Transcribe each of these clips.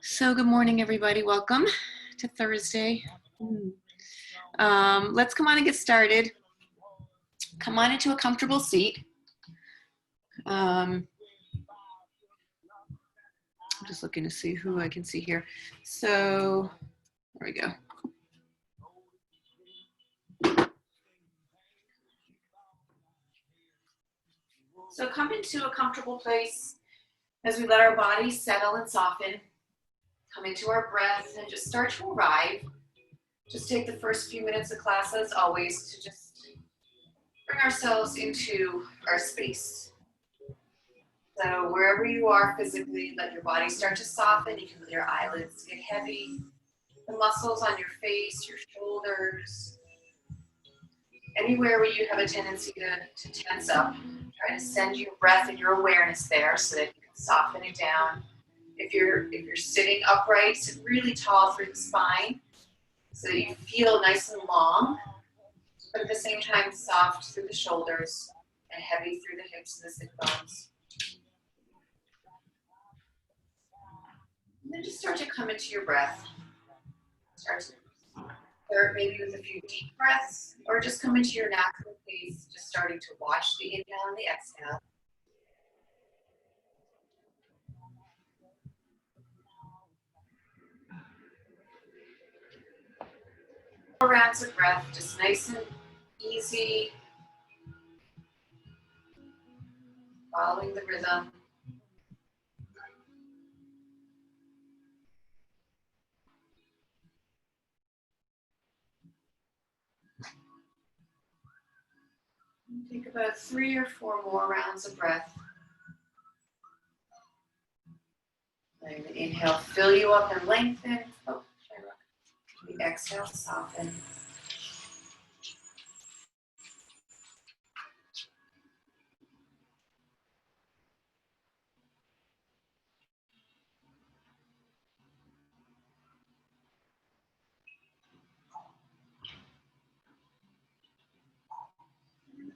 So good morning, everybody. Welcome to Thursday. Let's come on and get started. Come on into a comfortable seat. I'm just looking to see who I can see here. So there we go. So come into a comfortable place as we let our body settle and soften. Come into our breath and just start to arrive. Just take the first few minutes of class, as always, to just bring ourselves into our space. So wherever you are physically, let your body start to soften. You can let your eyelids get heavy. The muscles on your face, your shoulders, anywhere where you have a tendency to tense up. Try to send your breath and your awareness there so that you can soften it down. If you're sitting upright, sit really tall through the spine so that you feel nice and long, but at the same time soft through the shoulders and heavy through the hips and the sit bones. And then just start to come into your breath. Start maybe with a few deep breaths, or just come into your natural pace, just starting to watch the inhale and the exhale. Rounds of breath, just nice and easy, following the rhythm. Take about 3 or 4 more rounds of breath. Letting the inhale fill you up and lengthen. Oh, the exhale soften.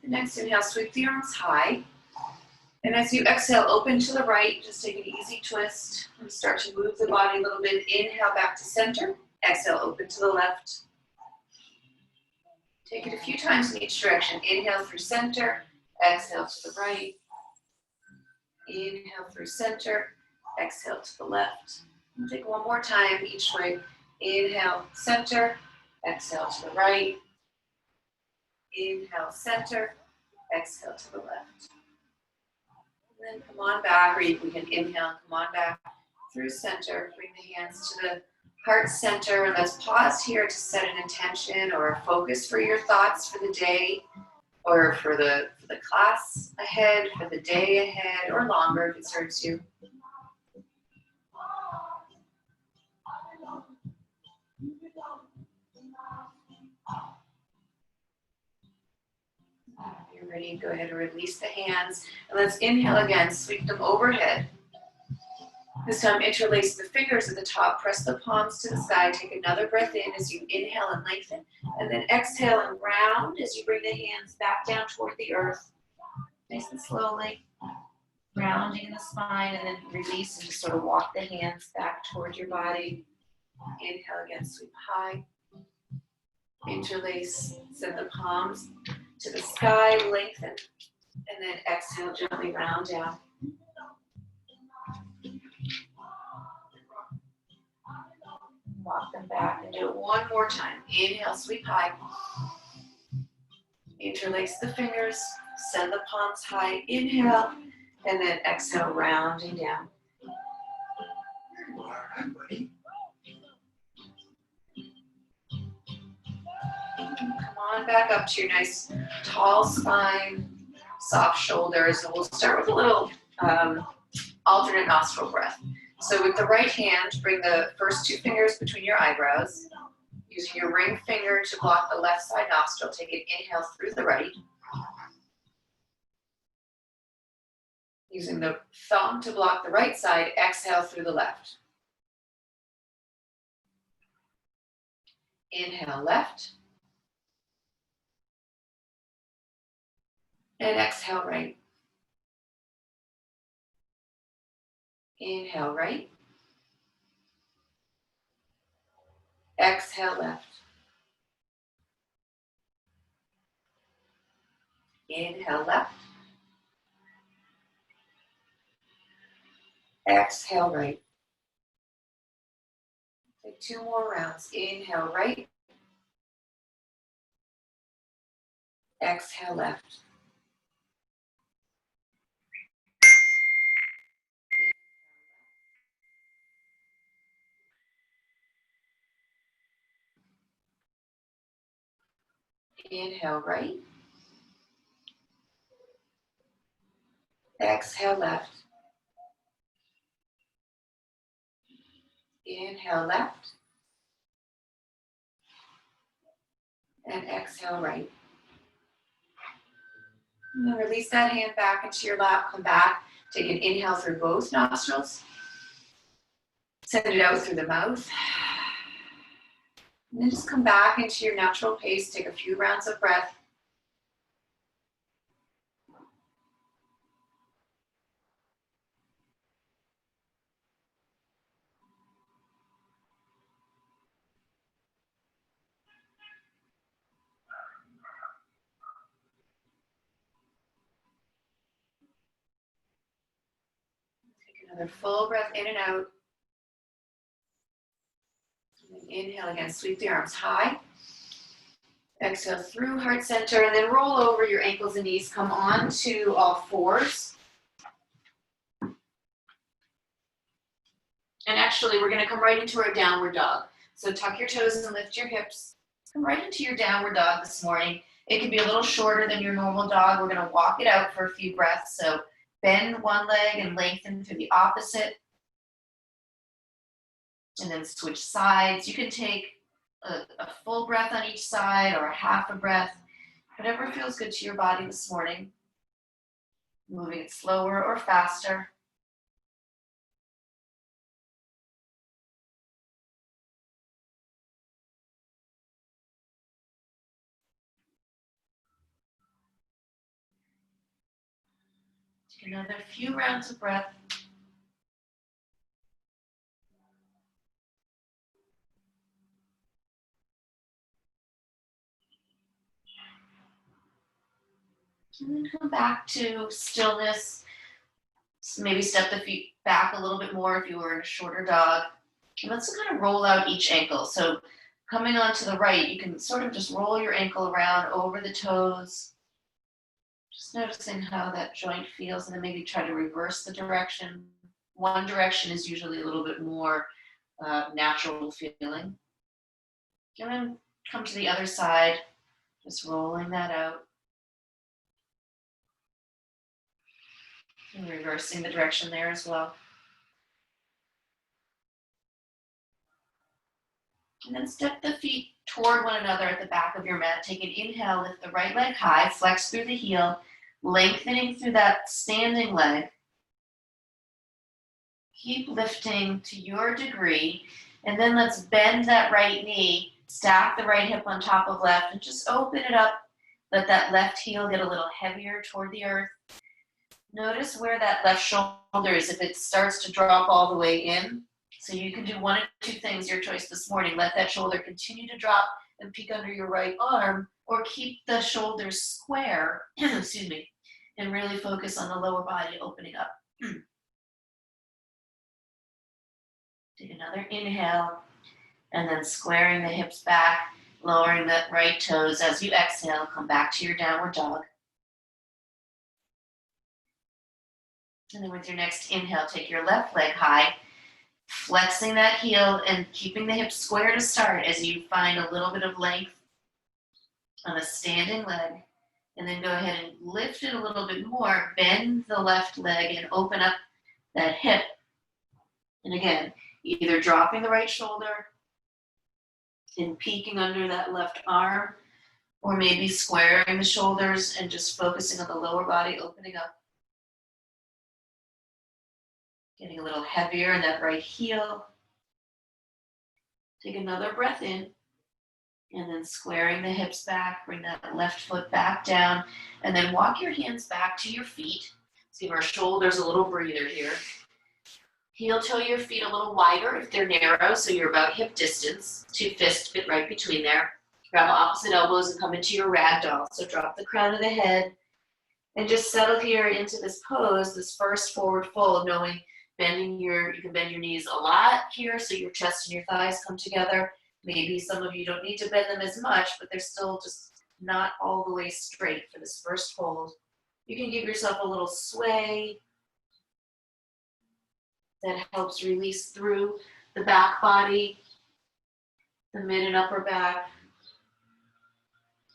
The next inhale, sweep the arms high. And as you exhale, open to the right, just take an easy twist and start to move the body a little bit. Inhale back to center. Exhale, open to the left. Take it a few times in each direction. Inhale through center. Exhale to the right. Inhale through center. Exhale to the left. And take one more time each way. Inhale, center. Exhale to the right. Inhale, center. Exhale to the left. And then come on back, or we can inhale and come on back through center. Bring the hands to the heart center. Let's pause here to set an intention or a focus for your thoughts for the day, or for the class ahead, for the day ahead, or longer if it serves you. You're ready, go ahead and release the hands. And let's inhale again, sweep them overhead. This time interlace the fingers at the top, press the palms to the sky, take another breath in as you inhale and lengthen, and then exhale and round as you bring the hands back down toward the earth. Nice and slowly, rounding the spine, and then release and just sort of walk the hands back toward your body. Inhale again, sweep high. Interlace, send the palms to the sky, lengthen, and then exhale, gently round down. Walk them back and do it one more time. Inhale, sweep high. Interlace the fingers, send the palms high. Inhale, and then exhale, rounding down. Come on back up to your nice tall spine, soft shoulders, and we'll start with a little alternate nostril breath. So with the right hand, bring the first 2 fingers between your eyebrows. Using your ring finger to block the left side nostril, take an inhale through the right. Using the thumb to block the right side, exhale through the left. Inhale left. And exhale right. Inhale right. Exhale left. Inhale left. Exhale right. Take 2 more rounds. Inhale right. Exhale left. Inhale right. Exhale left. Inhale left. And exhale right. And then release that hand back into your lap. Come back. Take an inhale through both nostrils. Send it out through the mouth. And then just come back into your natural pace. Take a few rounds of breath. Take another full breath in and out. And then inhale again. Sweep the arms high. Exhale through heart center. And then roll over your ankles and knees. Come on to all fours. And actually, we're going to come right into our downward dog. So tuck your toes and lift your hips. Come right into your downward dog this morning. It can be a little shorter than your normal dog. We're going to walk it out for a few breaths. So bend one leg and lengthen to the opposite. And then switch sides. You can take a full breath on each side or a half a breath. Whatever feels good to your body this morning. Moving it slower or faster. Take another few rounds of breath. And then come back to stillness. So maybe step the feet back a little bit more if you were in a shorter dog. And let's kind of roll out each ankle. So coming on to the right, you can sort of just roll your ankle around over the toes. Just noticing how that joint feels, and then maybe try to reverse the direction. One direction is usually a little bit more natural feeling. And then come to the other side, just rolling that out. And reversing the direction there as well. And then step the feet toward one another at the back of your mat. Take an inhale, lift the right leg high, flex through the heel, lengthening through that standing leg. Keep lifting to your degree. And then let's bend that right knee, stack the right hip on top of left, and just open it up. Let that left heel get a little heavier toward the earth. Notice where that left shoulder is, if it starts to drop all the way in. So you can do one of two things, your choice this morning. Let that shoulder continue to drop and peek under your right arm, or keep the shoulders square, excuse me, and really focus on the lower body opening up. Take another inhale, and then squaring the hips back, lowering the right toes. As you exhale, come back to your downward dog. And then with your next inhale, take your left leg high, flexing that heel and keeping the hips square to start as you find a little bit of length on a standing leg. And then go ahead and lift it a little bit more, bend the left leg and open up that hip. And again, either dropping the right shoulder and peeking under that left arm, or maybe squaring the shoulders and just focusing on the lower body opening up. Getting a little heavier in that right heel. Take another breath in, and then squaring the hips back, bring that left foot back down, and then walk your hands back to your feet. Let's give our shoulders a little breather here. Heel toe your feet a little wider if they're narrow, so you're about hip distance. Two fists fit right between there. Grab opposite elbows and come into your ragdoll. So drop the crown of the head and just settle here into this pose, this first forward fold, knowing you can bend your knees a lot here so your chest and your thighs come together. Maybe some of you don't need to bend them as much, but they're still just not all the way straight for this first fold. You can give yourself a little sway that helps release through the back body, the mid and upper back,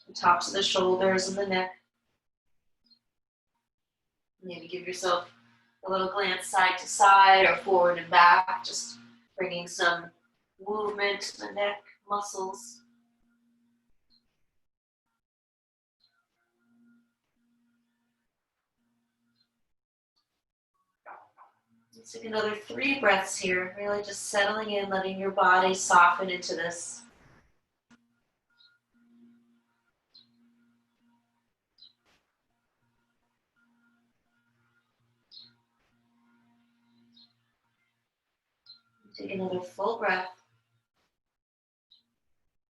the tops of the shoulders and the neck. Maybe give yourself a little glance side to side or forward and back, just bringing some movement to the neck muscles. Let's take another 3 breaths here, really just settling in, letting your body soften into this. Take another full breath.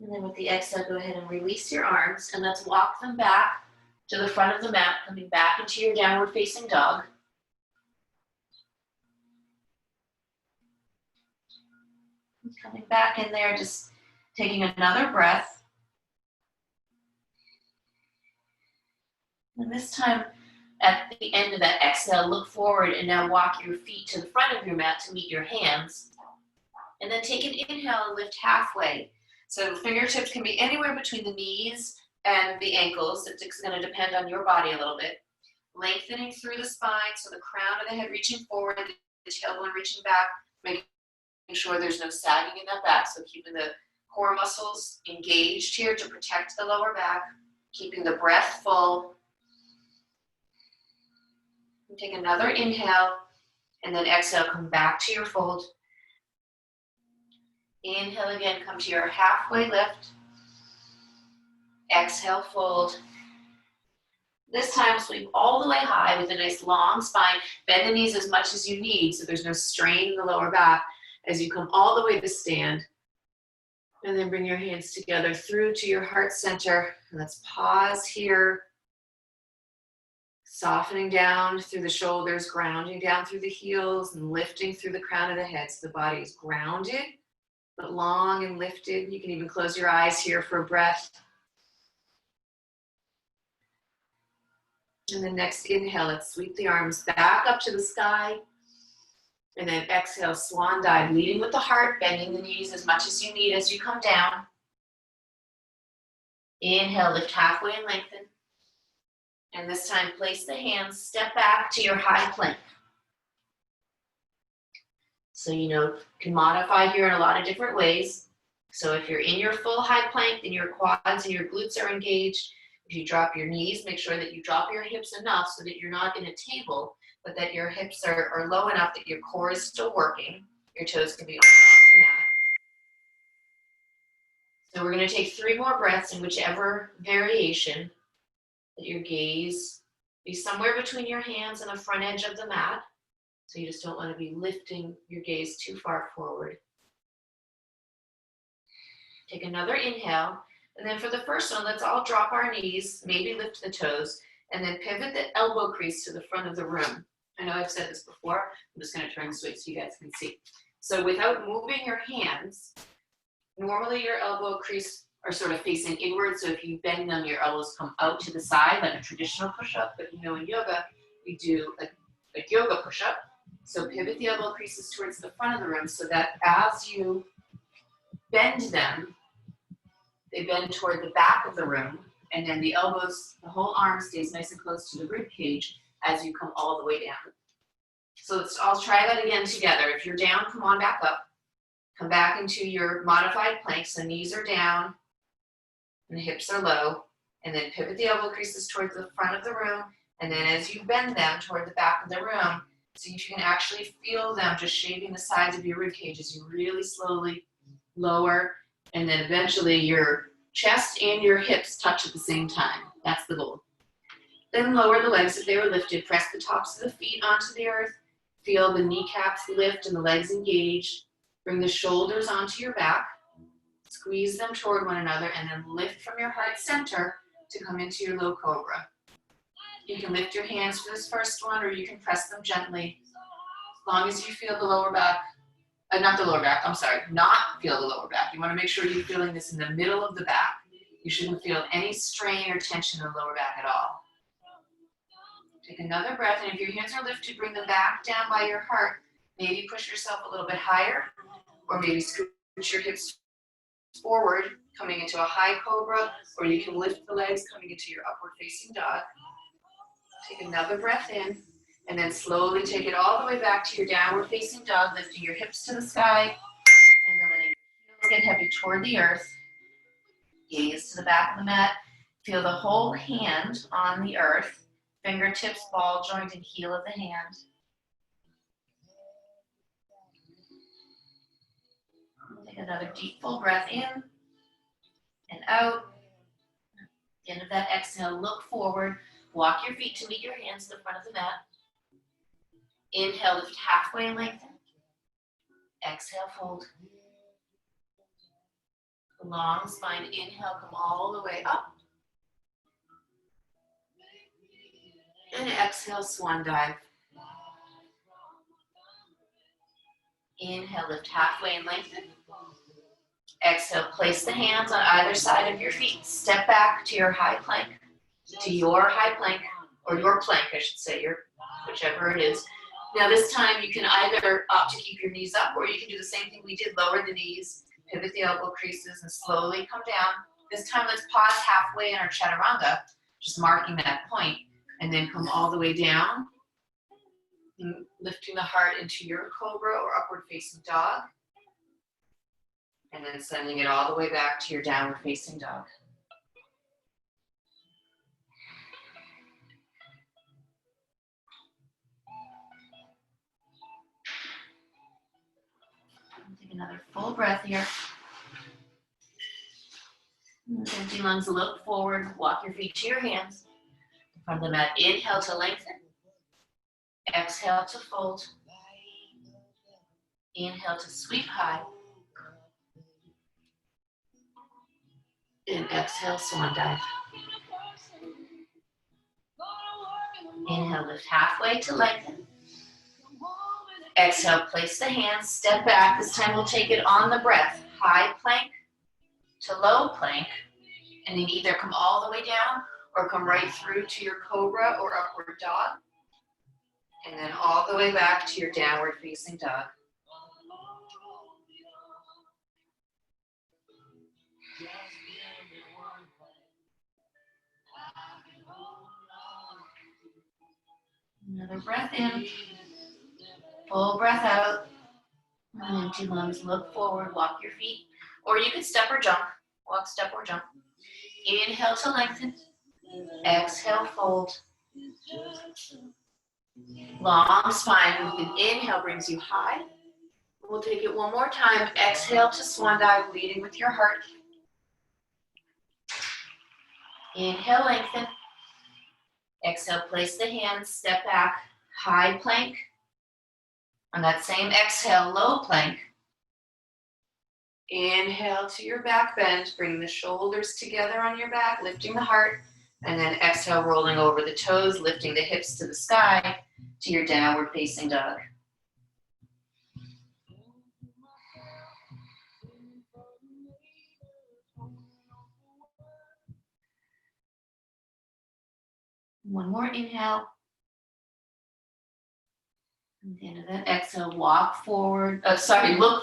And then with the exhale, go ahead and release your arms, and let's walk them back to the front of the mat, coming back into your downward facing dog. Coming back in there, just taking another breath. And this time, at the end of that exhale, look forward and now walk your feet to the front of your mat to meet your hands. And then take an inhale and lift halfway. So fingertips can be anywhere between the knees and the ankles. It's going to depend on your body a little bit. Lengthening through the spine, so the crown of the head reaching forward, the tailbone reaching back, making sure there's no sagging in that back. So keeping the core muscles engaged here to protect the lower back, keeping the breath full. And take another inhale, and then exhale, come back to your fold. Inhale again, come to your halfway lift. Exhale, fold. This time, sweep all the way high with a nice long spine. Bend the knees as much as you need so there's no strain in the lower back as you come all the way to stand. And then bring your hands together through to your heart center. And let's pause here. Softening down through the shoulders, grounding down through the heels, and lifting through the crown of the head so the body is grounded, but long and lifted. You can even close your eyes here for a breath. And then next inhale, let's sweep the arms back up to the sky. And then exhale, swan dive, leading with the heart, bending the knees as much as you need as you come down. Inhale, lift halfway and lengthen. And this time, place the hands, step back to your high plank. So, you can modify here in a lot of different ways. So if you're in your full high plank, then your quads and your glutes are engaged. If you drop your knees, make sure that you drop your hips enough so that you're not in a table, but that your hips are low enough that your core is still working. Your toes can be on and off the mat. So we're going to take 3 more breaths in whichever variation. Let your gaze be somewhere between your hands and the front edge of the mat. So you just don't want to be lifting your gaze too far forward. Take another inhale. And then for the first one, let's all drop our knees, maybe lift the toes, and then pivot the elbow crease to the front of the room. I know I've said this before. I'm just going to turn this way so you guys can see. So without moving your hands, normally your elbow crease are sort of facing inward. So if you bend them, your elbows come out to the side like a traditional push-up. But in yoga, we do a yoga push-up. So pivot the elbow creases towards the front of the room so that as you bend them, they bend toward the back of the room, and then the elbows, the whole arm stays nice and close to the rib cage as you come all the way down. So I'll try that again together. If you're down, come on back up. Come back into your modified plank, so knees are down and the hips are low, and then pivot the elbow creases towards the front of the room, and then as you bend them toward the back of the room, so you can actually feel them just shaving the sides of your rib cage as you really slowly lower. And then eventually your chest and your hips touch at the same time. That's the goal. Then lower the legs if they were lifted. Press the tops of the feet onto the earth. Feel the kneecaps lift and the legs engage. Bring the shoulders onto your back. Squeeze them toward one another and then lift from your heart center to come into your low cobra. You can lift your hands for this first one, or you can press them gently. As long as you feel the lower back, not feel the lower back. You want to make sure you're feeling this in the middle of the back. You shouldn't feel any strain or tension in the lower back at all. Take another breath, and if your hands are lifted, bring them back down by your heart. Maybe push yourself a little bit higher, or maybe scoot your hips forward, coming into a high cobra, or you can lift the legs coming into your upward facing dog. Take another breath in, and then slowly take it all the way back to your downward facing dog, lifting your hips to the sky, and then letting your heels get heavy toward the earth. Gaze to the back of the mat. Feel the whole hand on the earth, fingertips, ball joint, and heel of the hand. Take another deep full breath in and out. At the end of that exhale, look forward. Walk your feet to meet your hands to the front of the mat. Inhale, lift halfway and lengthen. Exhale, fold. Long spine. Inhale, come all the way up. And exhale, swan dive. Inhale, lift halfway and lengthen. Exhale, place the hands on either side of your feet. Step back to your high plank, or your plank, I should say, whichever it is. Now this time you can either opt to keep your knees up, or you can do the same thing we did, lower the knees, pivot the elbow creases, and slowly come down. This time let's pause halfway in our chaturanga, just marking that point, and then come all the way down, lifting the heart into your cobra or upward facing dog, and then sending it all the way back to your downward facing dog. Take another full breath here. Empty lungs, look forward, walk your feet to your hands. In front of the mat, inhale to lengthen. Exhale to fold. Inhale to sweep high. And exhale, swan dive. Inhale, lift halfway to lengthen. Exhale, place the hands, step back. This time we'll take it on the breath. High plank to low plank. And then either come all the way down or come right through to your cobra or upward dog. And then all the way back to your downward facing dog. Another breath in. Full breath out. And empty lungs, look forward, walk your feet. Or you can step or jump. Walk, step, or jump. Inhale to lengthen. Exhale, fold. Long spine. Inhale brings you high. We'll take it one more time. Exhale to swan dive, leading with your heart. Inhale, lengthen. Exhale, place the hands, step back, high plank. On that same exhale, low plank. Inhale to your back bend, bring the shoulders together on your back, lifting the heart, and then exhale, rolling over the toes, lifting the hips to the sky to your downward facing dog. One more inhale. At the end of that exhale, look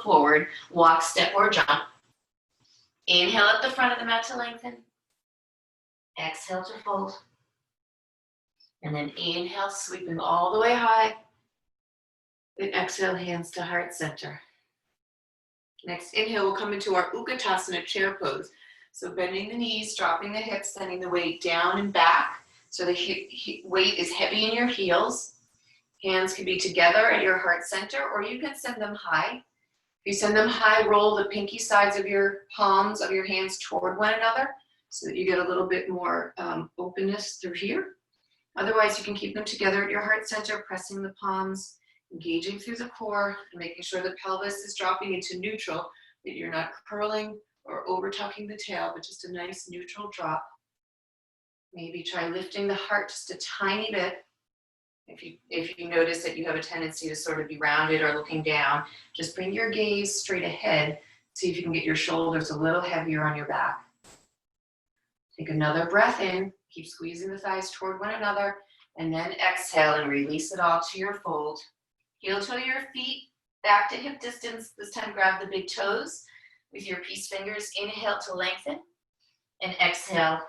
forward, walk, step, or jump. Inhale at the front of the mat to lengthen. Exhale to fold. And then inhale, sweeping all the way high. Then exhale, hands to heart center. Next inhale, we'll come into our Ookatasana chair pose. So bending the knees, dropping the hips, sending the weight down and back. So the weight is heavy in your heels. Hands can be together at your heart center, or you can send them high. If you send them high, roll the pinky sides of your palms of your hands toward one another so that you get a little bit more openness through here. Otherwise, you can keep them together at your heart center, pressing the palms Engaging through the core and making sure the pelvis is dropping into neutral, that you're not curling or over tucking the tail, but just a nice neutral drop. Maybe try lifting the heart just a tiny bit. If you notice that you have a tendency to sort of be rounded or looking down, just bring your gaze straight ahead. See if you can get your shoulders a little heavier on your back. Take another breath in. Keep squeezing the thighs toward one another. And then exhale and release it all to your fold. Heel toe your feet back to hip distance. This time grab the big toes with your peace fingers. Inhale to lengthen. And exhale,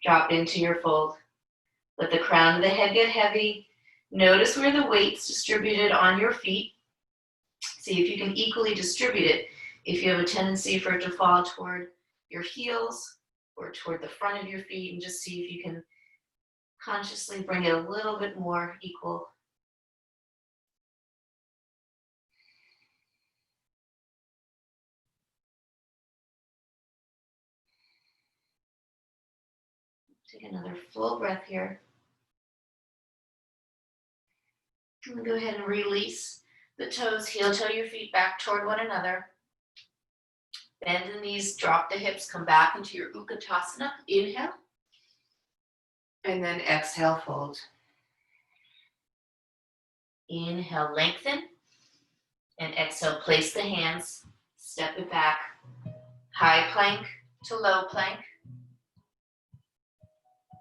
drop into your fold. Let the crown of the head get heavy. Notice where the weight's distributed on your feet. See if you can equally distribute it. If you have a tendency for it to fall toward your heels or toward the front of your feet, and just see if you can consciously bring it a little bit more equal. Take another full breath here. And go ahead and release the toes, heel toe your feet back toward one another. Bend the knees, drop the hips, come back into your Ookatasana. Inhale. And then exhale, fold. Inhale, lengthen. And exhale, place the hands, step it back. High plank to low plank.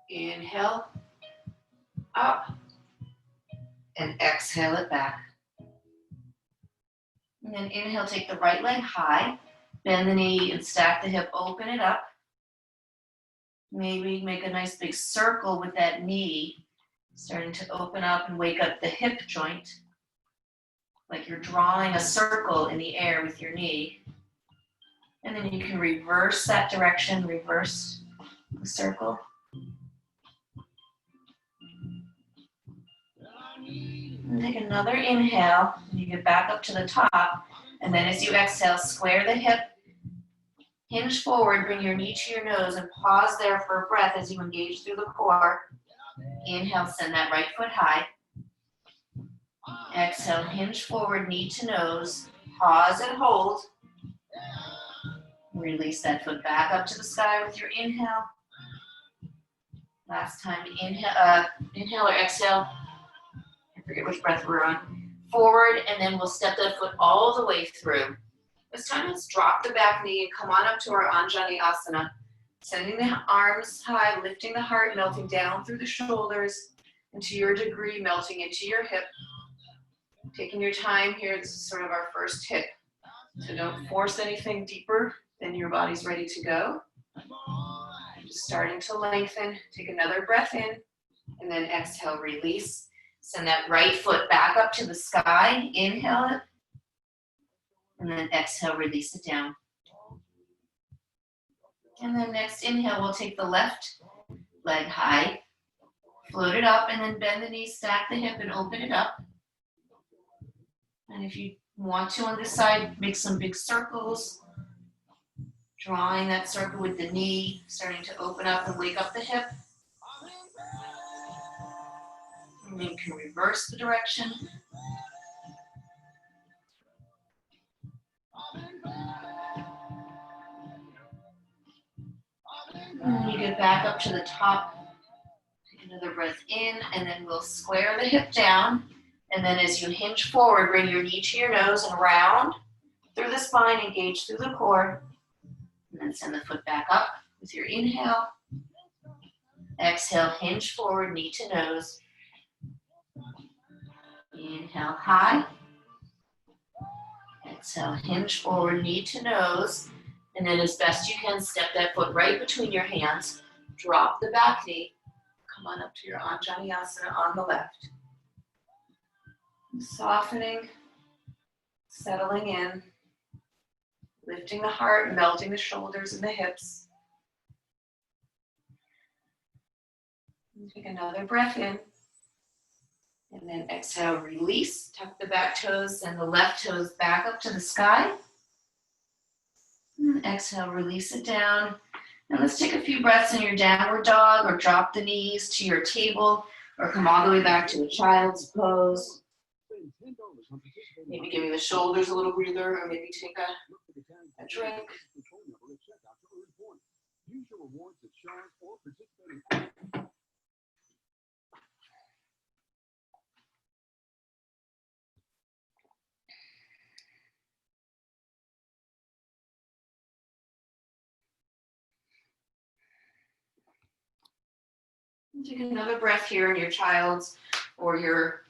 Inhale, up. And exhale it back. And then inhale, take the right leg high, bend the knee and stack the hip, open it up. Maybe make a nice big circle with that knee, starting to open up and wake up the hip joint, like you're drawing a circle in the air with your knee. And then you can reverse that direction, reverse the circle. And take another inhale, and you get back up to the top, and then as you exhale, square the hip, hinge forward, bring your knee to your nose, and pause there for a breath as you engage through the core. Inhale, send that right foot high. Exhale, hinge forward, knee to nose, pause and hold. Release that foot back up to the sky with your inhale. Last time, inhale or exhale. I forget which breath we're on. Forward, and then we'll step that foot all the way through. This time, let's drop the back knee and come on up to our Anjaneyasana. Sending the arms high, lifting the heart, melting down through the shoulders, and to your degree, melting into your hip. Taking your time here, this is sort of our first hip. So don't force anything deeper than your body's ready to go. Just starting to lengthen. Take another breath in, and then exhale, release. Send that right foot back up to the sky. Inhale it. And then exhale, release it down. And then next inhale, we'll take the left leg high, float it up, and then bend the knees, stack the hip, and open it up. And if you want to on this side, make some big circles, drawing that circle with the knee, starting to open up and wake up the hip. And then you can reverse the direction. And then you get back up to the top. Take another breath in, and then we'll square the hip down. And then as you hinge forward, bring your knee to your nose and round through the spine, engage through the core. And then send the foot back up with your inhale. Exhale, hinge forward, knee to nose. Inhale, high. Exhale, hinge forward, knee to nose. And then as best you can, step that foot right between your hands. Drop the back knee. Come on up to your Anjaneyasana on the left. Softening, settling in, lifting the heart, melting the shoulders and the hips. And take another breath in. And then exhale, release. Tuck the back toes and the left toes back up to the sky. And exhale, release it down. And let's take a few breaths in your downward dog, or drop the knees to your table, or come all the way back to a child's pose. Maybe giving the shoulders a little breather, or maybe take a drink. Take another breath here in your child's or your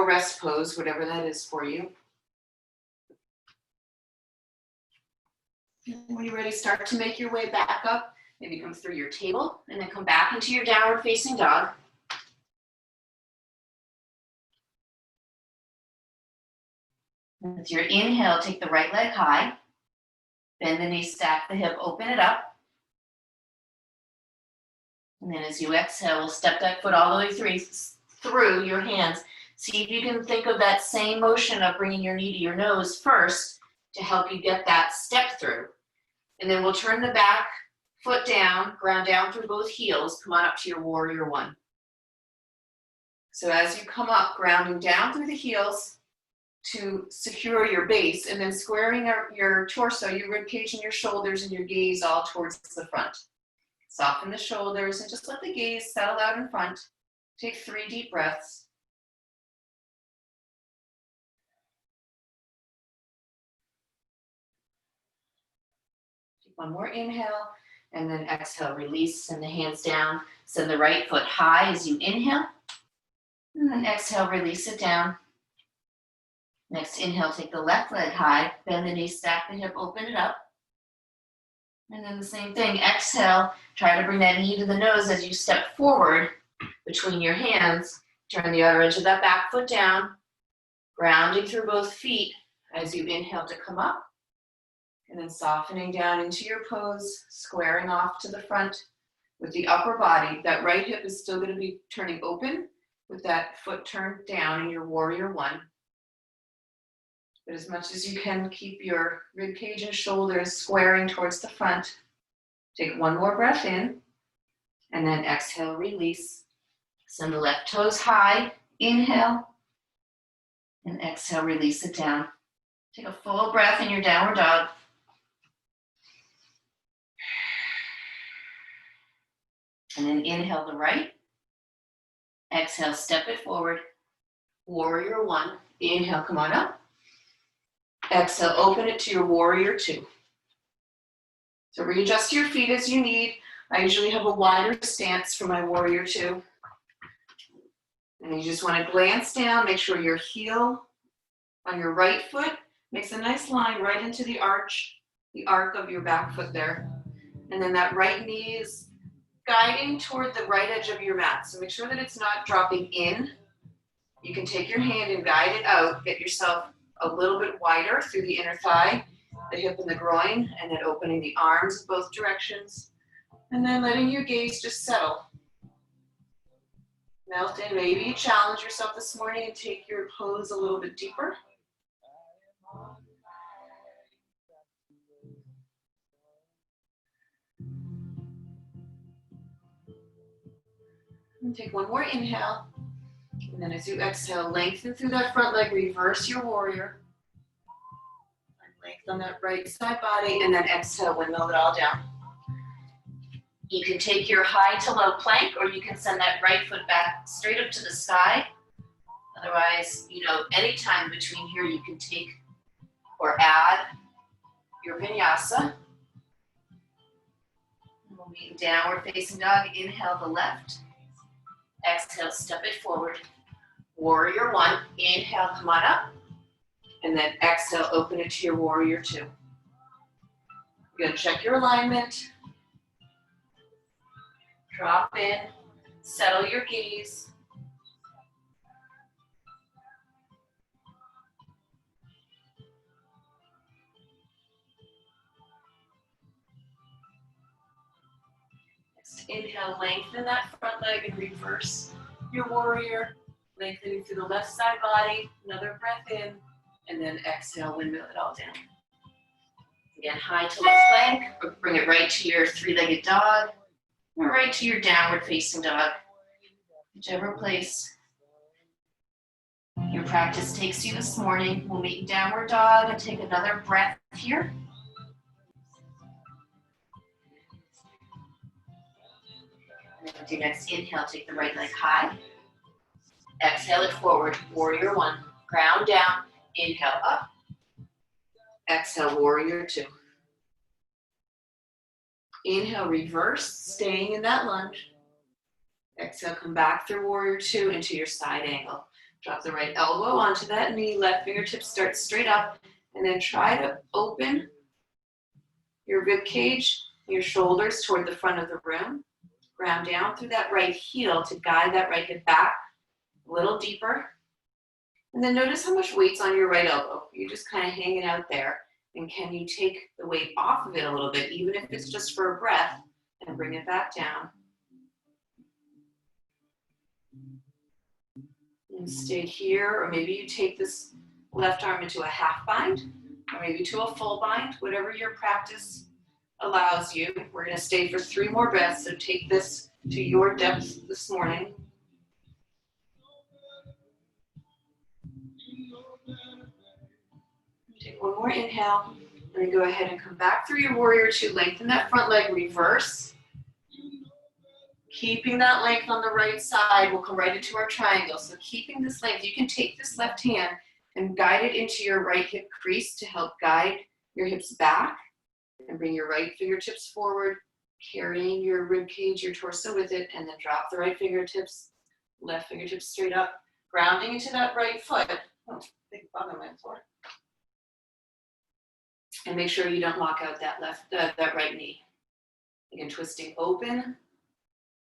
rest pose, whatever that is for you. And when you're ready, start to make your way back up. Maybe come through your table and then come back into your downward facing dog. With your inhale, take the right leg high. Bend the knee, stack the hip, open it up. And then as you exhale, we'll step that foot all the way through your hands. See if you can think of that same motion of bringing your knee to your nose first to help you get that step through. And then we'll turn the back foot down, ground down through both heels. Come on up to your warrior one. So as you come up, grounding down through the heels to secure your base, and then squaring your torso, your rib cage, and your shoulders, and your gaze all towards the front. Soften the shoulders and just let the gaze settle out in front. Take 3 deep breaths. Take one more inhale, and then exhale, release, send the hands down. Send the right foot high as you inhale, and then exhale, release it down. Next inhale, take the left leg high, bend the knee, stack the hip, open it up. And then the same thing, exhale, try to bring that knee to the nose as you step forward between your hands. Turn the other edge of that back foot down, grounding through both feet as you inhale to come up. And then softening down into your pose, squaring off to the front with the upper body. That right hip is still going to be turning open with that foot turned down in your warrior one. But as much as you can, keep your rib cage and shoulders squaring towards the front. Take one more breath in, and then exhale, release. Send the left toes high, inhale, and exhale, release it down. Take a full breath in your downward dog. And then inhale the right. Exhale, step it forward. Warrior one. Inhale, come on up. Exhale, open it to your warrior two. So readjust your feet as you need. I usually have a wider stance for my warrior two. And you just want to glance down, make sure your heel on your right foot makes a nice line right into the arc of your back foot there. And then that right knee is guiding toward the right edge of your mat. So make sure that it's not dropping in. You can take your hand and guide it out. Get yourself a little bit wider through the inner thigh, the hip and the groin, and then opening the arms in both directions. And then letting your gaze just settle. Melt in. Maybe you challenge yourself this morning and take your pose a little bit deeper. And take one more inhale. And then as you exhale, lengthen through that front leg, reverse your warrior. And lengthen that right side body, and then exhale, windmill it all down. You can take your high to low plank, or you can send that right foot back straight up to the sky. Otherwise, anytime between here, you can take or add your vinyasa. We'll be downward facing dog. Inhale the left. Exhale, step it forward. Warrior one. Inhale, come on up. And then exhale, open it to your warrior two. You're going to check your alignment. Drop in. Settle your gaze. Next, inhale, lengthen that front leg and reverse your warrior. Lengthening through the left side body. Another breath in. And then exhale, windmill it all down. Again, high to left plank, or bring it right to your three-legged dog, or right to your downward facing dog. Whichever place you're your practice takes you this morning. We'll meet in downward dog and take another breath here. And then with your next inhale, take the right leg high. Exhale it forward, warrior one. Ground down, inhale up. Exhale, warrior two. Inhale, reverse, staying in that lunge. Exhale, come back through warrior two into your side angle. Drop the right elbow onto that knee, left fingertips start straight up, and then try to open your rib cage, your shoulders toward the front of the room. Ground down through that right heel to guide that right hip back a little deeper. And then notice how much weight's on your right elbow. You're just kind of hanging out there. And can you take the weight off of it a little bit, even if it's just for a breath, and bring it back down. And stay here, or maybe you take this left arm into a half bind, or maybe to a full bind, whatever your practice allows you. We're gonna stay for 3 more breaths, so take this to your depth this morning. Take one more inhale, and then go ahead and come back through your warrior two. Lengthen that front leg, reverse. Keeping that length on the right side, we'll come right into our triangle. So keeping this length, you can take this left hand and guide it into your right hip crease to help guide your hips back, and bring your right fingertips forward, carrying your rib cage, your torso with it, and then drop the right fingertips, left fingertips straight up, grounding into that right foot. Oh, big bug on my floor. And make sure you don't lock out that that right knee. Again, twisting open.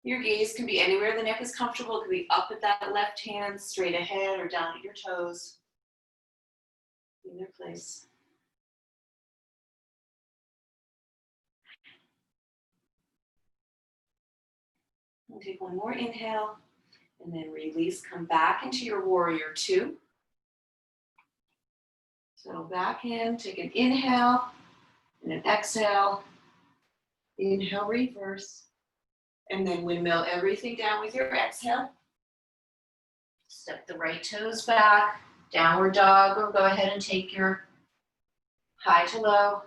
Your gaze can be anywhere the neck is comfortable. It could be up at that left hand, straight ahead, or down at your toes. In their place. And take one more inhale, and then release. Come back into your warrior two. So back in, take an inhale and an exhale. Inhale, reverse. And then windmill everything down with your exhale. Step the right toes back, downward dog, or go ahead and take your high to low.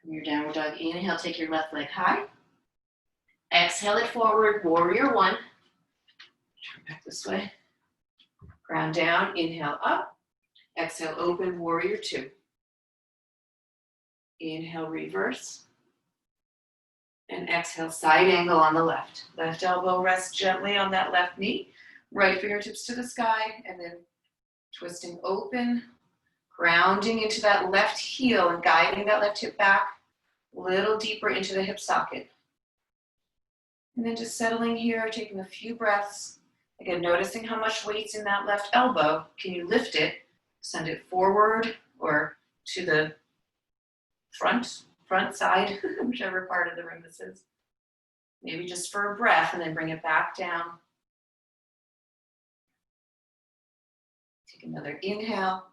From your downward dog, inhale, take your left leg high. Exhale it forward, warrior one. Turn back this way. Ground down, inhale up. Exhale, open, warrior two. Inhale, reverse. And exhale, side angle on the left. Left elbow rests gently on that left knee. Right fingertips to the sky, and then twisting open, grounding into that left heel and guiding that left hip back a little deeper into the hip socket. And then just settling here, taking a few breaths. Again, noticing how much weight's in that left elbow. Can you lift it, send it forward or to the front side, whichever part of the room this is. Maybe just for a breath, and then bring it back down. Take another inhale,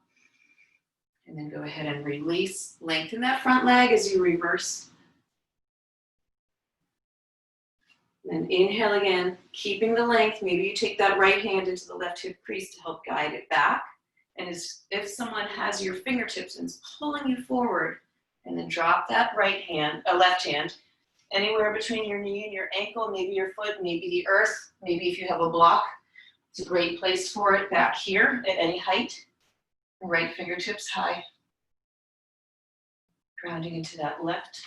and then go ahead and release. Lengthen that front leg as you reverse. And inhale again, keeping the length. Maybe you take that right hand into the left hip crease to help guide it back. And if someone has your fingertips and is pulling you forward, and then drop that left hand, anywhere between your knee and your ankle, maybe your foot, maybe the earth, maybe if you have a block. It's a great place for it back here at any height. Right fingertips high. Grounding into that left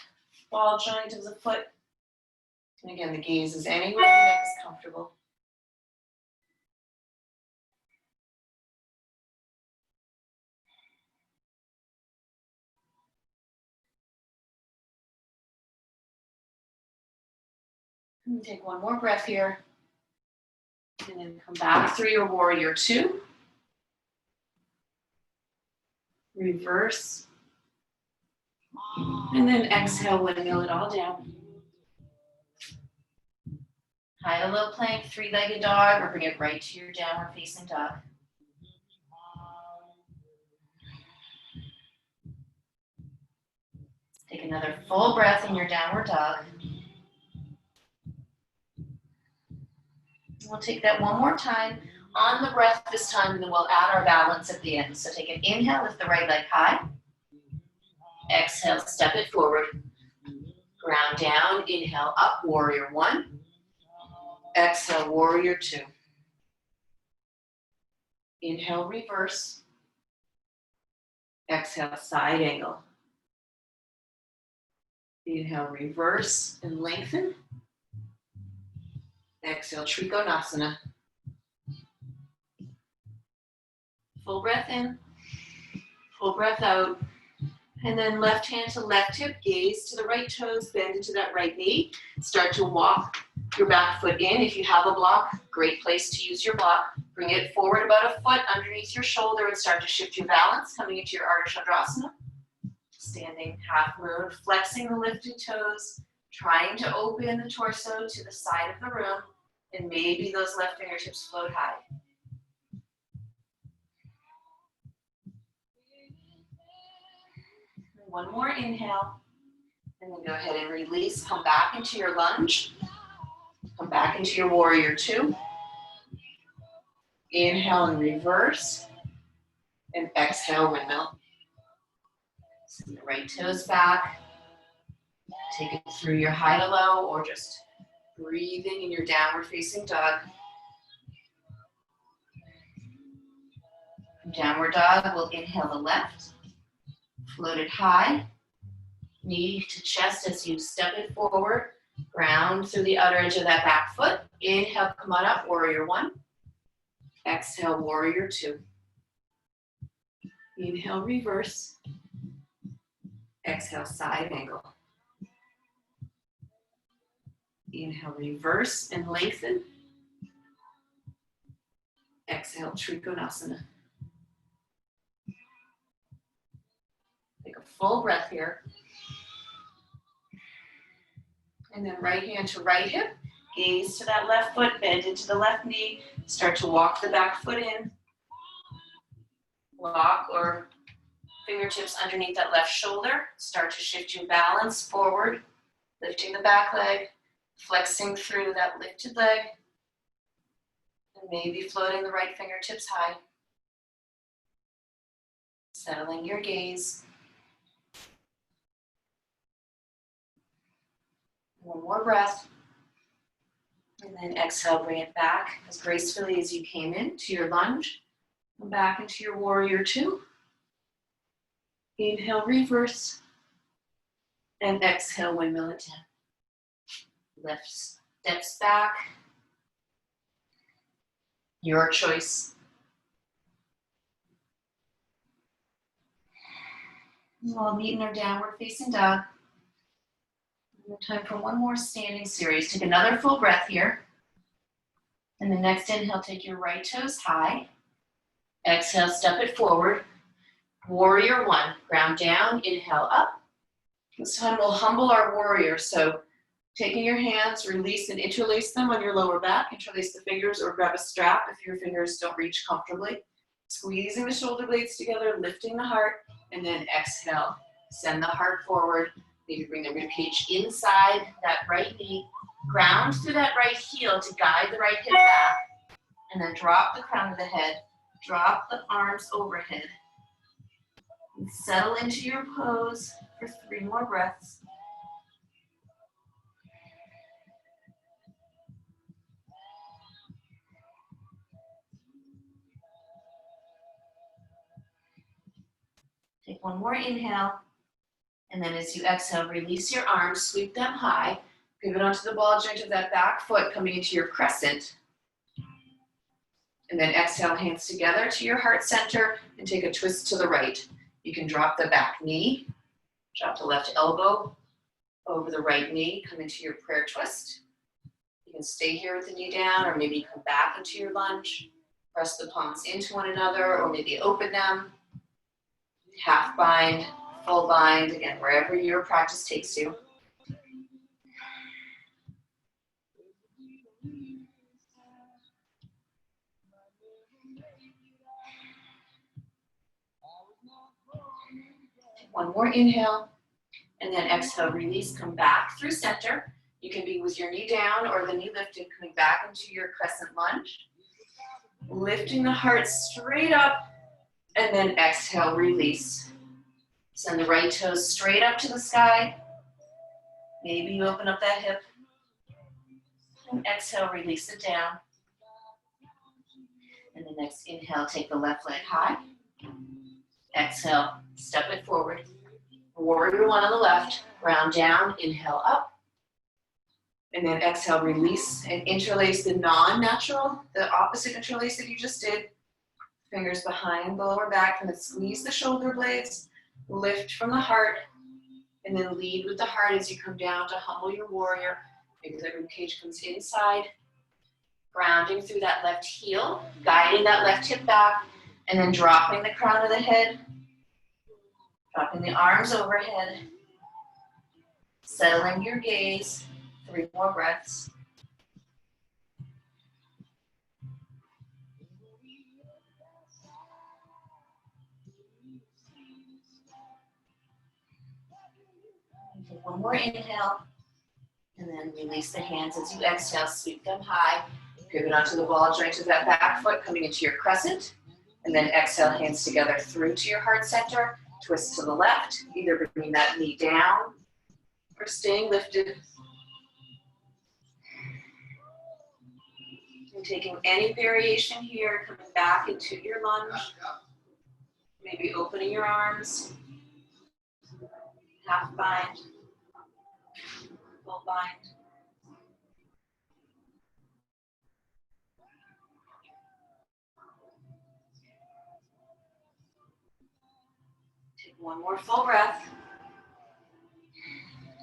ball joint of the foot. And again, the gaze is anywhere the neck is comfortable. And take one more breath here. And then come back through your warrior two. Reverse. And then exhale, windmill it all down. High to low plank, 3-legged dog, or bring it right to your downward facing dog. Take another full breath in your downward dog. We'll take that one more time on the breath this time, and then we'll add our balance at the end. So take an inhale, lift the right leg high. Exhale, step it forward. Ground down, inhale up, warrior one. Exhale, warrior two. Inhale, reverse. Exhale, side angle. Inhale, reverse and lengthen. Exhale, Trikonasana. Full breath in, full breath out. And then left hand to left hip, gaze to the right toes, bend into that right knee. Start to walk your back foot in. If you have a block, great place to use your block. Bring it forward about a foot underneath your shoulder and start to shift your balance, coming into your Ardha Chandrasana. Standing half moon, flexing the lifted toes, trying to open the torso to the side of the room, and maybe those left fingertips float high. One more inhale, and then go ahead and release. Come back into your lunge. Come back into your warrior two. Inhale and reverse, and exhale, windmill. Send the right toes back. Take it through your high to low, or just breathing in your downward facing dog. From downward dog, we'll inhale the left, float it high, knee to chest as you step it forward, ground through the outer edge of that back foot. Inhale, come on up, warrior one. Exhale, warrior two. Inhale, reverse. Exhale, side angle. Inhale, reverse and lengthen. Exhale, Trikonasana. Take a full breath here. And then right hand to right hip. Gaze to that left foot, bend into the left knee. Start to walk the back foot in. Walk or fingertips underneath that left shoulder. Start to shift your balance forward, lifting the back leg, flexing through that lifted leg, and maybe floating the right fingertips high. Settling your gaze. One more breath. And then exhale, bring it back as gracefully as you came in to your lunge. Come back into your warrior two. Inhale, reverse. And exhale, windmill it down. Left steps back. Your choice. We'll meet in our downward facing dog. Time for one more standing series. Take another full breath here. And the next inhale, take your right toes high. Exhale, step it forward. Warrior one, ground down, inhale up. This time we'll humble our warrior. So taking your hands, release and interlace them on your lower back. Interlace the fingers or grab a strap if your fingers don't reach comfortably. Squeezing the shoulder blades together, lifting the heart, and then exhale. Send the heart forward. Maybe bring the ribcage inside that right knee. Ground through that right heel to guide the right hip back. And then drop the crown of the head. Drop the arms overhead. And settle into your pose for 3 more breaths. Take one more inhale. And then as you exhale, release your arms, sweep them high. Pivot onto the ball joint of that back foot, coming into your crescent. And then exhale, hands together to your heart center and take a twist to the right. You can drop the back knee, drop the left elbow over the right knee, come into your prayer twist. You can stay here with the knee down, or maybe come back into your lunge. Press the palms into one another, or maybe open them. Half bind, full bind, again, wherever your practice takes you. One more inhale, and then exhale, release, come back through center. You can be with your knee down or the knee lifted, coming back into your crescent lunge. Lifting the heart straight up, and then exhale, release. Send the right toes straight up to the sky. Maybe you open up that hip. And exhale, release it down. And the next inhale, take the left leg high. Exhale, step it forward. Warrior one on the left, round down, inhale up. And then exhale, release and interlace the non-natural, the opposite interlace that you just did. Fingers behind the lower back, and then squeeze the shoulder blades, lift from the heart, and then lead with the heart as you come down to humble your warrior. Maybe the rib cage comes inside, grounding through that left heel, guiding that left hip back, and then dropping the crown of the head, dropping the arms overhead, settling your gaze. 3 more breaths. Take 1 more inhale, and then release the hands as you exhale, sweep them high. Pivot onto the ball joint of that back foot, coming into your crescent, and then exhale, hands together through to your heart center. Twist to the left, either bringing that knee down or staying lifted. And taking any variation here, coming back into your lunge. Maybe opening your arms. Half bind. Full bind. Take 1 more full breath.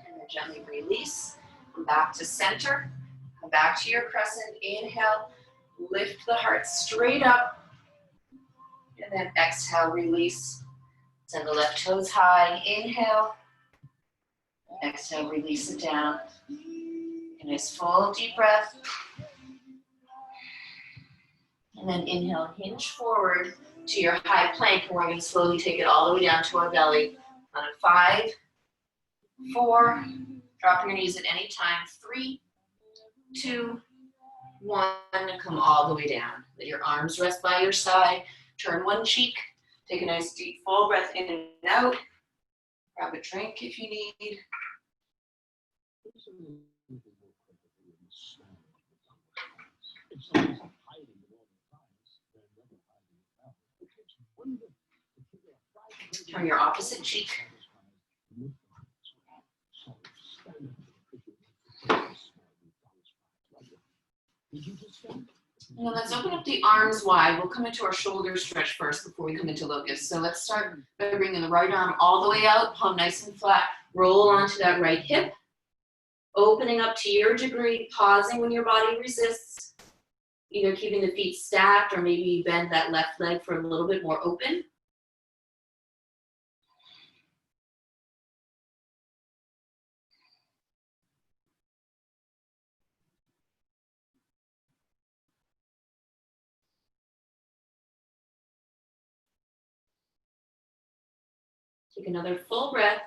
And then gently release. Come back to center. Come back to your crescent. Inhale. Lift the heart straight up. And then exhale, release. Send the left toes high. Inhale. Exhale, release it down. A nice full deep breath. And then inhale, hinge forward to your high plank. And we're going to slowly take it all the way down to our belly. On a 5, 4, drop your knees at any time. 3, 2, 1, and come all the way down. Let your arms rest by your side. Turn one cheek. Take a nice deep full breath in and out. Grab a drink if you need. Turn your opposite cheek. Now let's open up the arms wide. We'll come into our shoulder stretch first before we come into locust. So let's start by bringing the right arm all the way out, palm nice and flat. Roll onto that right hip. Opening up to your degree, pausing when your body resists. Either keeping the feet stacked or maybe bend that left leg for a little bit more open. Take another full breath,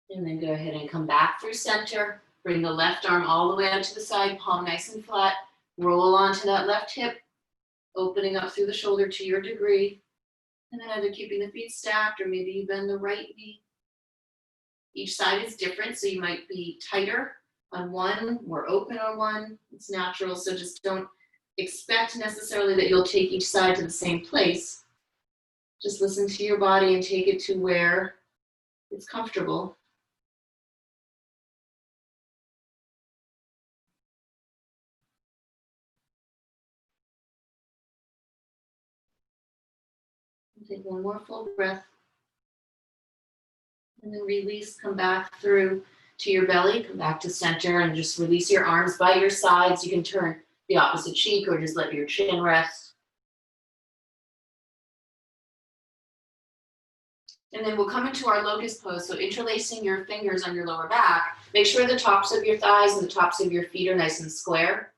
and then go ahead and come back through center. Bring the left arm all the way out to the side, palm nice and flat. Roll onto that left hip, opening up through the shoulder to your degree. And then either keeping the feet stacked or maybe you bend the right knee. Each side is different, so you might be tighter on one, more open on one. It's natural, so just don't expect necessarily that you'll take each side to the same place. Just listen to your body and take it to where it's comfortable. Take one more full breath. And then release, come back through to your belly, come back to center, and just release your arms by your sides. You can turn the opposite cheek or just let your chin rest. And then we'll come into our locus pose. So interlacing your fingers on your lower back, make sure the tops of your thighs and the tops of your feet are nice and square.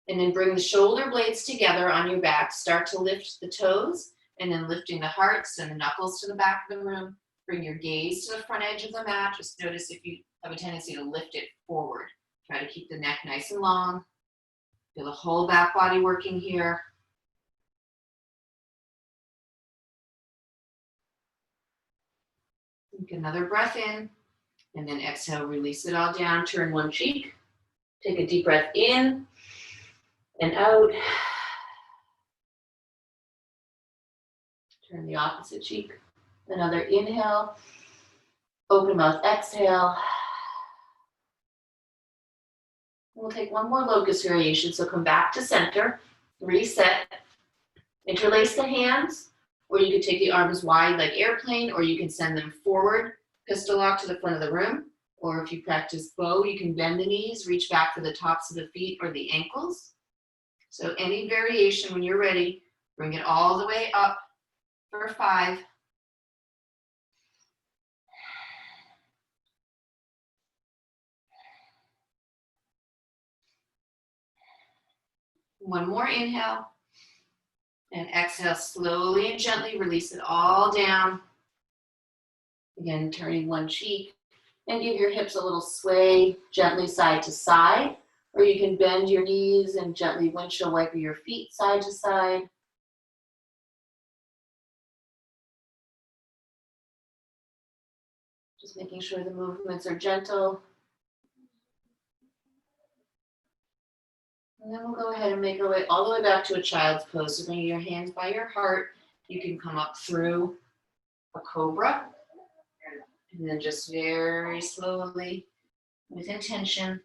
And then bring the shoulder blades together on your back. Start to lift the toes, and then lifting the heart, send the knuckles to the back of the room. Bring your gaze to the front edge of the mat. Just notice if you have a tendency to lift it forward. Try to keep the neck nice and long. Feel the whole back body working here. Take another breath in, and then exhale, release it all down, turn one cheek. Take a deep breath in and out. Turn the opposite cheek. Another inhale, open mouth, exhale. We'll take one more locus variation, so come back to center, reset, interlace the hands, or you could take the arms wide like airplane, or you can send them forward, pistol lock to the front of the room, or if you practice bow, you can bend the knees, reach back for the tops of the feet or the ankles. So any variation when you're ready, bring it all the way up for 5. One more inhale, and exhale, slowly and gently release it all down. Again, turning one cheek, and give your hips a little sway, gently side to side, or you can bend your knees and gently windshield wiper your feet side to side. Just making sure the movements are gentle. And then we'll go ahead and make our way all the way back to a child's pose. So bring your hands by your heart. You can come up through a cobra. And then just very slowly, with intention,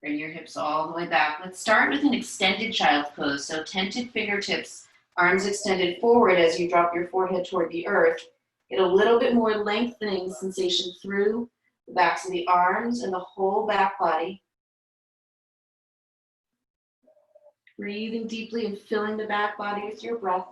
bring your hips all the way back. Let's start with an extended child's pose. So tented fingertips, arms extended forward as you drop your forehead toward the earth. Get a little bit more lengthening sensation through the backs of the arms and the whole back body. Breathing deeply and filling the back body with your breath.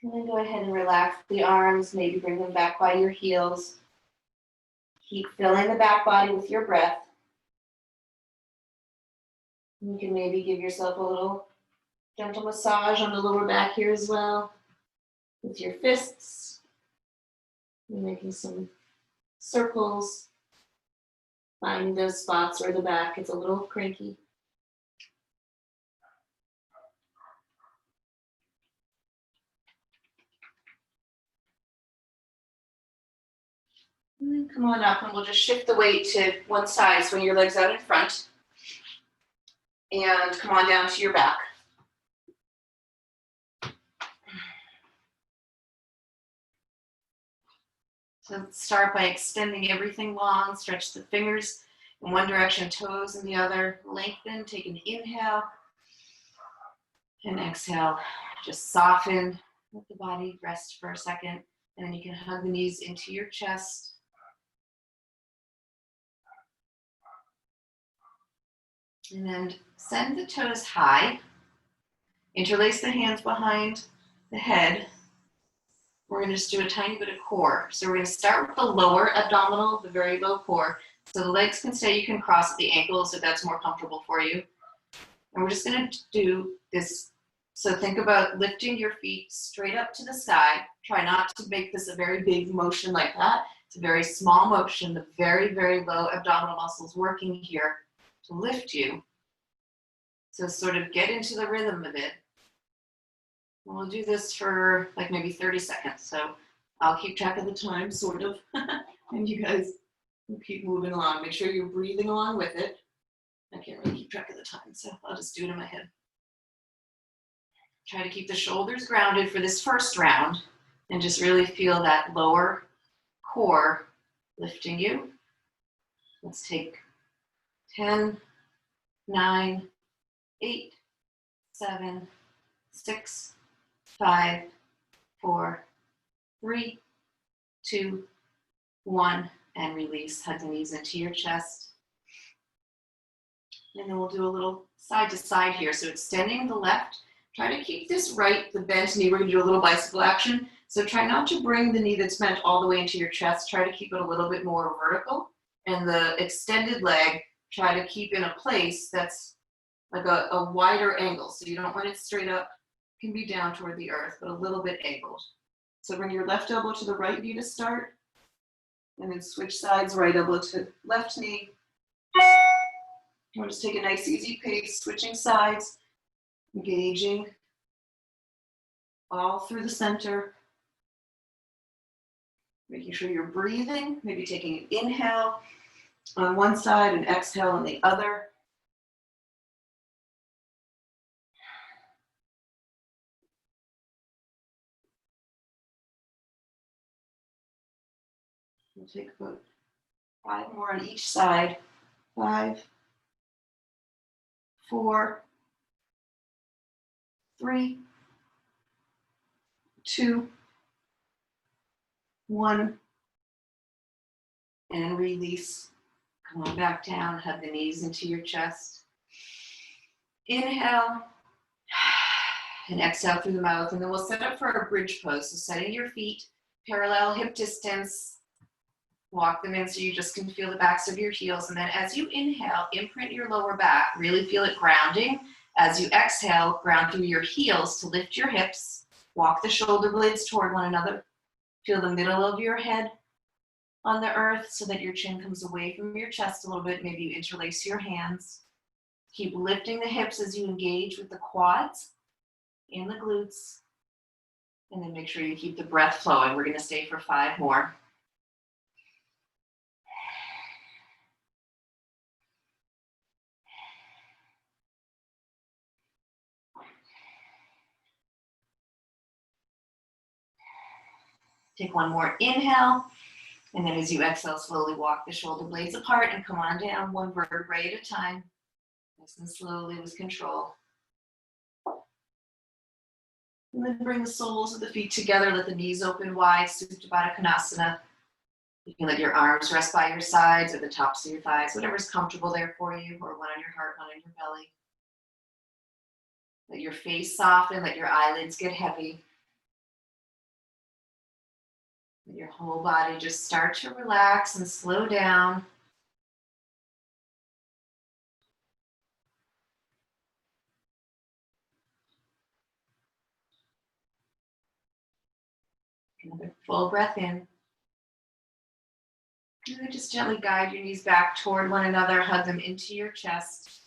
And then go ahead and relax the arms, maybe bring them back by your heels. Keep filling the back body with your breath. You can maybe give yourself a little gentle massage on the lower back here as well with your fists. You're making some circles, finding those spots where the back is a little cranky. And then come on up and we'll just shift the weight to one side. Swing your legs out in front and come on down to your back. So start by extending everything long, stretch the fingers in one direction, toes in the other, lengthen, take an inhale, and exhale. Just soften, let the body rest for a second, and then you can hug the knees into your chest. And then send the toes high, interlace the hands behind the head. We're going to just do a tiny bit of core. So we're going to start with the lower abdominal, the very low core. So the legs can stay, you can cross at the ankles if that's more comfortable for you. And we're just going to do this. So think about lifting your feet straight up to the sky. Try not to make this a very big motion like that. It's a very small motion, the very, very low abdominal muscles working here to lift you. So sort of get into the rhythm of it. We'll do this for like maybe 30 seconds. So I'll keep track of the time, sort of. And you guys will keep moving along. Make sure you're breathing along with it. I can't really keep track of the time, so I'll just do it in my head. Try to keep the shoulders grounded for this first round and just really feel that lower core lifting you. Let's take 10, 9, 8, 7, 6, 5, 4, 3, 2, 1, and release. Hug the knees into your chest. And then we'll do a little side to side here. So extending the left, try to keep this right, the bent knee. We're going to do a little bicycle action. So try not to bring the knee that's bent all the way into your chest. Try to keep it a little bit more vertical. And the extended leg, try to keep in a place that's like a wider angle. So you don't want it straight up, it can be down toward the earth, but a little bit angled. So bring your left elbow to the right knee to start, and then switch sides, right elbow to left knee. We'll just take a nice easy pace, switching sides, engaging all through the center. Making sure you're breathing, maybe taking an inhale on one side and exhale on the other. We'll take about 5 more on each side. 5, 4, 3, 2, 1, and release. Come on back down, hug the knees into your chest. Inhale, and exhale through the mouth, and then we'll set up for a bridge pose. So setting your feet parallel hip distance, walk them in so you just can feel the backs of your heels, and then as you inhale, imprint your lower back, really feel it grounding. As you exhale, ground through your heels to lift your hips, walk the shoulder blades toward one another, feel the middle of your head on the earth so that your chin comes away from your chest a little bit. Maybe you interlace your hands. Keep lifting the hips as you engage with the quads and the glutes. And then make sure you keep the breath flowing. We're going to stay for 5 more. Take one more inhale. And then as you exhale, slowly walk the shoulder blades apart and come on down, one vertebrae at a time. Nice and slowly with control. And then bring the soles of the feet together, let the knees open wide, Supta Baddha Konasana. You can let your arms rest by your sides or the tops of your thighs, whatever's comfortable there for you, or one on your heart, one on your belly. Let your face soften, let your eyelids get heavy. Let your whole body just start to relax and slow down. Another full breath in. And then just gently guide your knees back toward one another, hug them into your chest.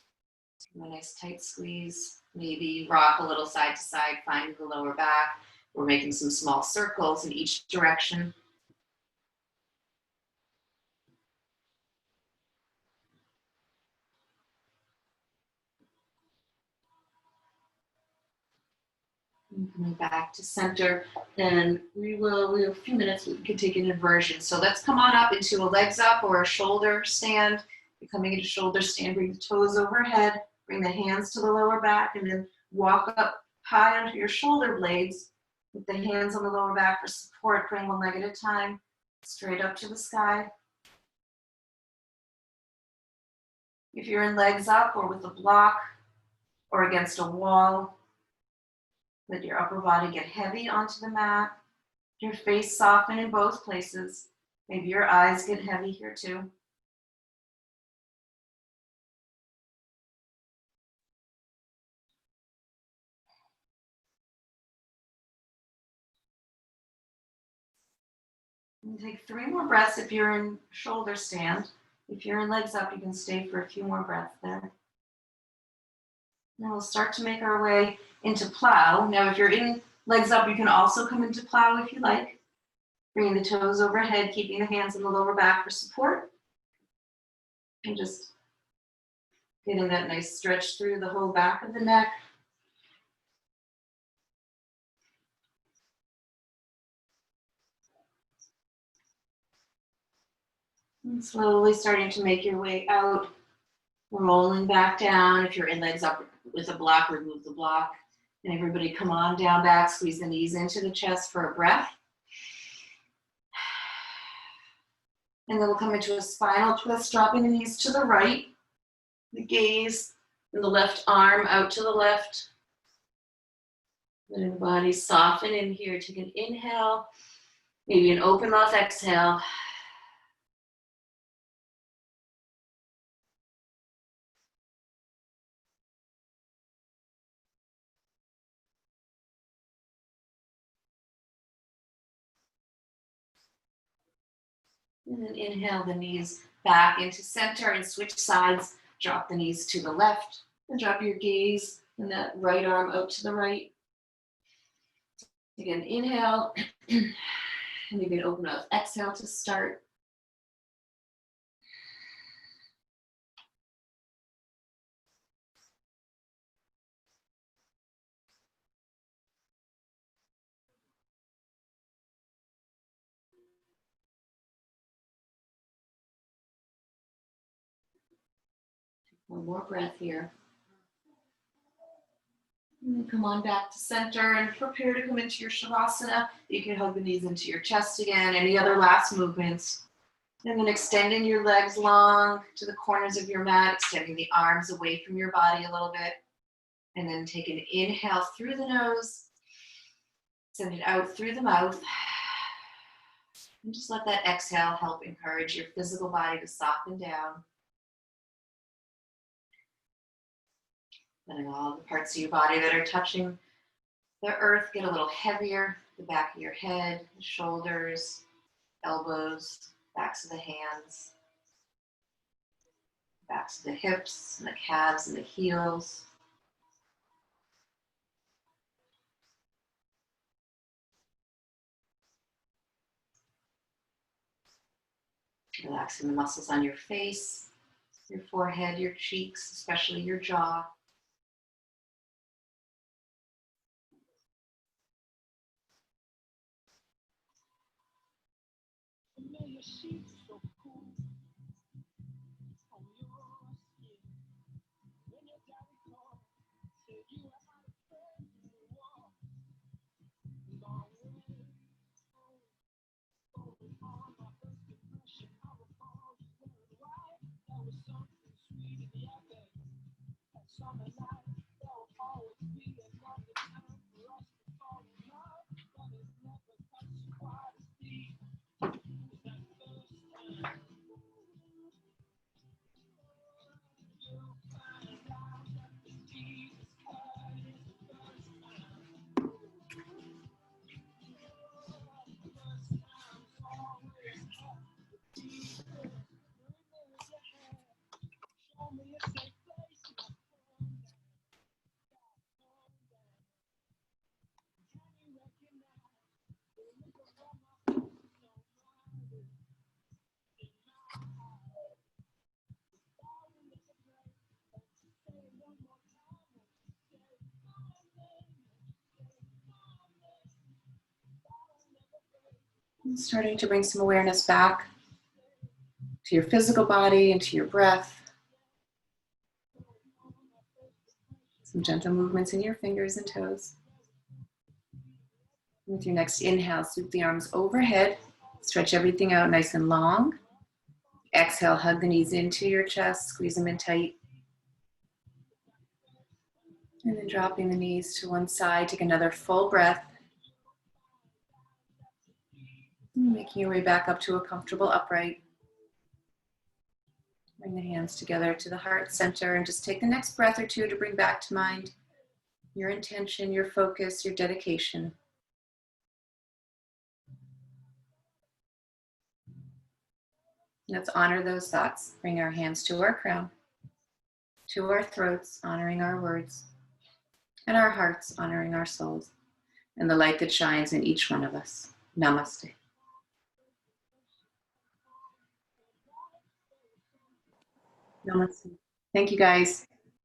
A nice tight squeeze. Maybe rock a little side to side, find the lower back. We're making some small circles in each direction. And coming back to center, and we have a few minutes, we can take an inversion. So let's come on up into a legs up or a shoulder stand. You're coming into shoulder stand, bring the toes overhead, bring the hands to the lower back, and then walk up high onto your shoulder blades with the hands on the lower back for support. Bring one leg at a time, straight up to the sky. If you're in legs up or with a block or against a wall, let your upper body get heavy onto the mat. Your face soften in both places. Maybe your eyes get heavy here too. And take 3 more breaths if you're in shoulder stand. If you're in legs up, you can stay for a few more breaths there. Now we'll start to make our way into plow. Now if you're in legs up, you can also come into plow if you like. Bringing the toes overhead, keeping the hands on the lower back for support. And just getting that nice stretch through the whole back of the neck. And slowly starting to make your way out, rolling back down. If you're in legs up with a block, remove the block. And everybody come on down back, squeeze the knees into the chest for a breath. And then we'll come into a spinal twist, dropping the knees to the right, the gaze and the left arm out to the left. Letting the body soften in here. Take an inhale, maybe an open mouth exhale. And then inhale the knees back into center and switch sides. Drop the knees to the left and drop your gaze and that right arm out to the right. Again, inhale. And you can open up. Exhale to start. One more breath here. And come on back to center and prepare to come into your Shavasana. You can hug the knees into your chest again. Any other last movements? And then extending your legs long to the corners of your mat, extending the arms away from your body a little bit. And then take an inhale through the nose. Send it out through the mouth. And just let that exhale help encourage your physical body to soften down. Letting all the parts of your body that are touching the earth get a little heavier. The back of your head, the shoulders, elbows, backs of the hands, backs of the hips, and the calves and the heels. Relaxing the muscles on your face, your forehead, your cheeks, especially your jaw. And starting to bring some awareness back to your physical body and to your breath. Some gentle movements in your fingers and toes. With your next inhale, sweep the arms overhead. Stretch everything out nice and long. Exhale, hug the knees into your chest, squeeze them in tight. And then dropping the knees to one side, take another full breath. Making your way back up to a comfortable upright. Bring the hands together to the heart center and just take the next breath or two to bring back to mind your intention, your focus, your dedication. Let's honor those thoughts. Bring our hands to our crown, to our throats, honoring our words, and our hearts, honoring our souls, and the light that shines in each one of us. Namaste. Namaste. Thank you, guys.